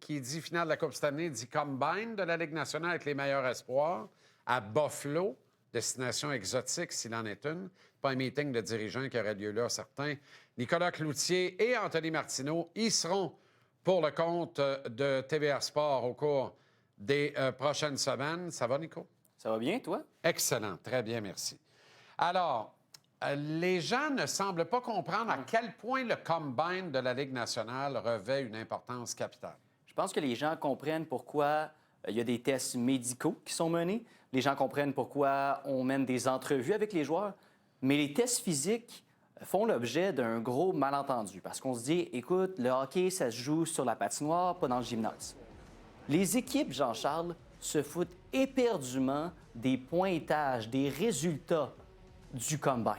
qui dit finale de la Coupe Stanley dit Combine de la Ligue nationale avec les meilleurs espoirs à Buffalo, destination exotique s'il en est une. Pas un meeting de dirigeants qui aurait lieu là, certains. Nicolas Cloutier et Anthony Martineau y seront pour le compte de TVA Sport au cours des prochaines semaines. Ça va, Nico? Ça va bien, toi? Excellent. Très bien, merci. Alors, les gens ne semblent pas comprendre à quel point le Combine de la Ligue nationale revêt une importance capitale. Je pense que les gens comprennent pourquoi il y a des tests médicaux qui sont menés. Les gens comprennent pourquoi on mène des entrevues avec les joueurs. Mais les tests physiques font l'objet d'un gros malentendu parce qu'on se dit, écoute, le hockey, ça se joue sur la patinoire, pas dans le gymnase. Les équipes, Jean-Charles, se foutent éperdument des pointages, des résultats du Combine.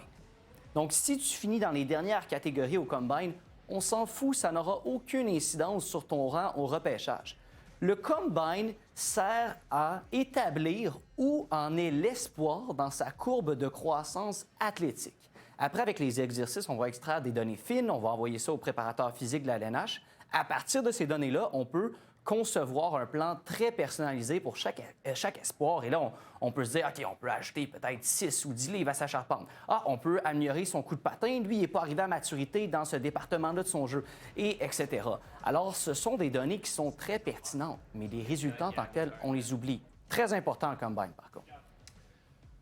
Donc, si tu finis dans les dernières catégories au Combine, on s'en fout, ça n'aura aucune incidence sur ton rang au repêchage. Le Combine sert à établir où en est l'espoir dans sa courbe de croissance athlétique. Après, avec les exercices, on va extraire des données fines, on va envoyer ça au préparateur physique de la LNH. À partir de ces données-là, on peut concevoir un plan très personnalisé pour chaque espoir. Et là, on peut se dire, OK, on peut ajouter peut-être 6 ou 10 livres à sa charpente. Ah, on peut améliorer son coup de patin. Lui, il n'est pas arrivé à maturité dans ce département-là de son jeu, et etc. Alors, ce sont des données qui sont très pertinentes, mais les résultats en tant que tels, on les oublie. Très important en Combine, par contre.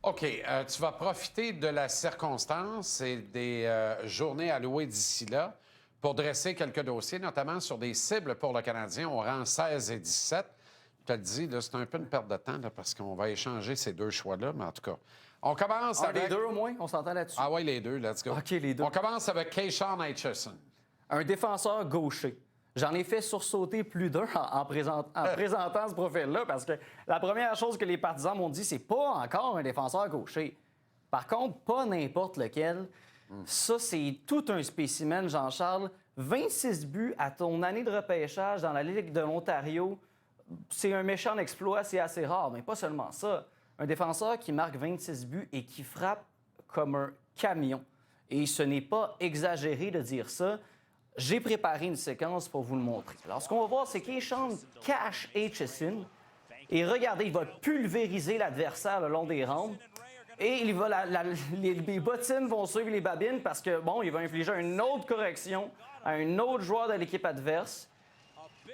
OK. Tu vas profiter de la circonstance et des journées allouées d'ici là pour dresser quelques dossiers, notamment sur des cibles pour le Canadien au rang 16 et 17. Je te le dis, là, c'est un peu une perte de temps là, parce qu'on va échanger ces deux choix-là, mais en tout cas, on commence avec... Les deux au moins, on s'entend là-dessus? Ah oui, les deux, let's go. OK, les deux. On commence avec Keyshawn Aitchison. Un défenseur gaucher. J'en ai fait sursauter plus d'un en présentant ce profil-là parce que la première chose que les partisans m'ont dit, c'est pas encore un défenseur gaucher. Par contre, pas n'importe lequel. Ça, c'est tout un spécimen, Jean-Charles. 26 buts à ton année de repêchage dans la Ligue de l'Ontario, c'est un méchant exploit, c'est assez rare, mais pas seulement ça. Un défenseur qui marque 26 buts et qui frappe comme un camion. Et ce n'est pas exagéré de dire ça. J'ai préparé une séquence pour vous le montrer. Alors, ce qu'on va voir, c'est Keyshawn cache Aitchison. Et regardez, il va pulvériser l'adversaire le long des rampes. Et il va les bottines vont suivre les babines parce que, bon, il va infliger une autre correction à un autre joueur de l'équipe adverse.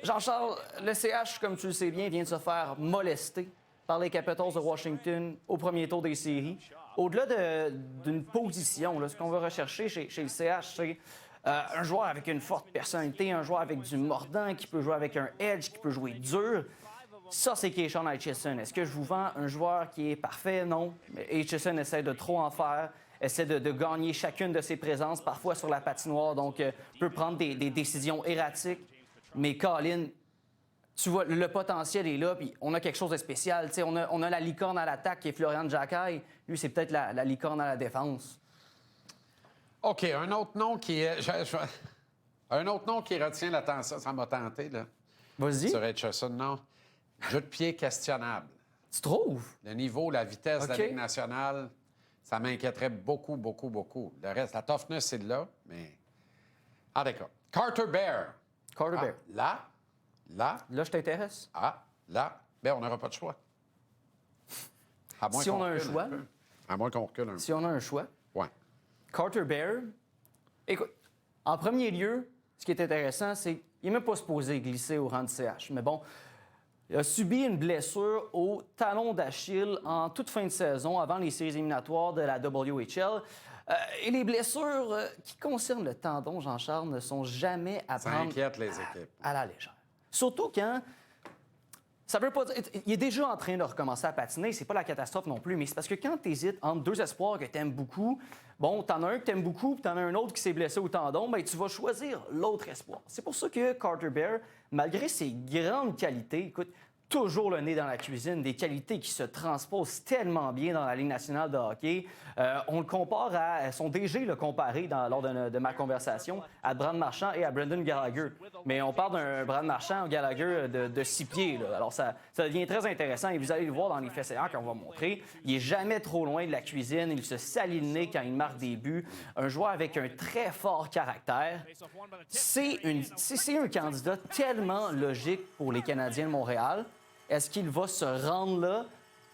Jean-Charles, le CH, comme tu le sais bien, vient de se faire molester par les Capitals de Washington au premier tour des séries. Au-delà d'une position, là, ce qu'on veut rechercher chez le CH, c'est un joueur avec une forte personnalité, un joueur avec du mordant, qui peut jouer avec un edge, qui peut jouer dur. Ça, c'est Keyshawn Aitchison. Est-ce que je vous vends un joueur qui est parfait? Non. Mais Aitchison essaie de trop en faire, essaie de gagner chacune de ses présences, parfois sur la patinoire, donc peut prendre des décisions erratiques. Mais Colin, tu vois, le potentiel est là, puis on a quelque chose de spécial. T'sais, on a la licorne à l'attaque qui est Florian Jacquet. Lui, c'est peut-être la licorne à la défense. OK, un autre nom qui un autre nom qui retient l'attention, ça m'a tenté, là. Vas-y. Sur Aitchison, non. Jeu de pied questionnable. Tu trouves? Le niveau, la vitesse de la Ligue nationale, ça m'inquiéterait beaucoup, beaucoup, beaucoup. Le reste, la toughness, c'est là, mais... Ah, d'accord. Carter Bear. Carter Bear. Là, Là, je t'intéresse? là, bien, on n'aura pas de choix. À moins Si on a un recule choix? peu. À moins qu'on recule un peu. Si on a un choix? Ouais. Carter Bear, écoute, en premier lieu, ce qui est intéressant, c'est qu'il n'est même pas supposé glisser au rang de CH. Mais bon, il a subi une blessure au talon d'Achille en toute fin de saison, avant les séries éliminatoires de la WHL. Et les blessures qui concernent le tendon, Jean-Charles, ne sont jamais à Ça prendre inquiète les équipes. à la légère. Surtout quand... Ça veut pas dire... Il est déjà en train de recommencer à patiner, c'est pas la catastrophe non plus, mais c'est parce que quand tu hésites entre deux espoirs que tu aimes beaucoup, bon, t'en as un que tu aimes beaucoup, puis t'en as un autre qui s'est blessé au tendon, bien, tu vas choisir l'autre espoir. C'est pour ça que Carter Bear, malgré ses grandes qualités, écoute, toujours le nez dans la cuisine, des qualités qui se transposent tellement bien dans la Ligue nationale de hockey. On le compare à... Son DG l'a comparé lors de ma conversation à Brad Marchand et à Brendan Gallagher. Mais on parle d'un Brad Marchand, Gallagher de 6 pieds. Là. Alors, ça devient très intéressant. Et vous allez le voir dans les faits saillants qu'on va montrer. Il est jamais trop loin de la cuisine. Il se salit le nez quand il marque des buts. Un joueur avec un très fort caractère. C'est un candidat tellement logique pour les Canadiens de Montréal. Est-ce qu'il va se rendre là?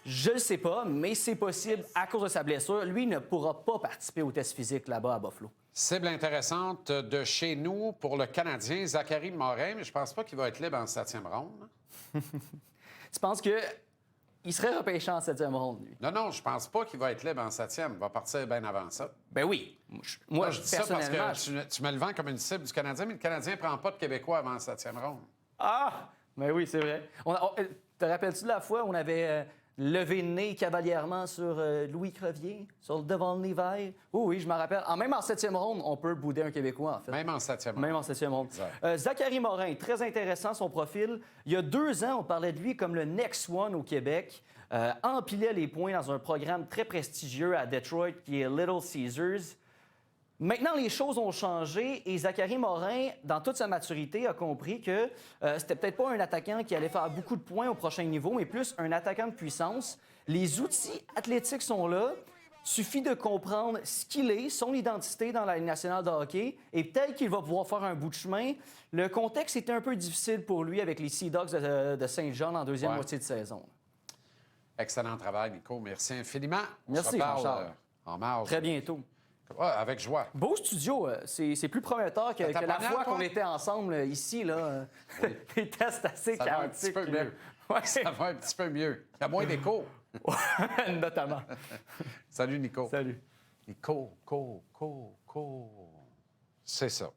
Je ne sais pas, mais c'est possible à cause de sa blessure. Lui ne pourra pas participer au test physique là-bas à Buffalo. Cible intéressante de chez nous pour le Canadien, Zachary Morin, mais je pense pas qu'il va être libre en 7e ronde. Tu penses qu'il serait repêché en 7e ronde, lui? Non, je pense pas qu'il va être libre en 7e. Il va partir bien avant ça. Ben oui. Moi, je dis ça parce que tu me le vends comme une cible du Canadien, mais le Canadien ne prend pas de Québécois avant la 7e ronde. Ah! Ben oui, c'est vrai. Te rappelles-tu de la fois où on avait levé le nez cavalièrement sur Louis Crevier, sur le devant de l'hiver? Oui, je me rappelle. Même en 7e ronde, on peut bouder un Québécois, en fait. Même en 7e ronde. Même en 7e ronde. Zachary Morin, très intéressant son profil. Il y a 2 ans, on parlait de lui comme le next one au Québec. Empilait les points dans un programme très prestigieux à Detroit qui est Little Caesars. Maintenant, les choses ont changé et Zachary Morin, dans toute sa maturité, a compris que c'était peut-être pas un attaquant qui allait faire beaucoup de points au prochain niveau, mais plus un attaquant de puissance. Les outils athlétiques sont là. Suffit de comprendre ce qu'il est, son identité dans la Ligue nationale de hockey, et peut-être qu'il va pouvoir faire un bout de chemin. Le contexte était un peu difficile pour lui avec les Sea Dogs de Saint-John en deuxième moitié de saison. Excellent travail, Nico. Merci infiniment. Merci, On se reparle, Jean-Charles. en marge. Très bientôt. Ouais, avec joie. Beau studio, c'est plus prometteur que la première, fois toi? qu'on était ensemble ici. Là, les tests assez Ça va un petit chaotiques. peu mieux. Ouais. Ça va un petit peu mieux. Il y a moins d'écho. Notamment. Salut, Nico. Salut. Nico. C'est ça.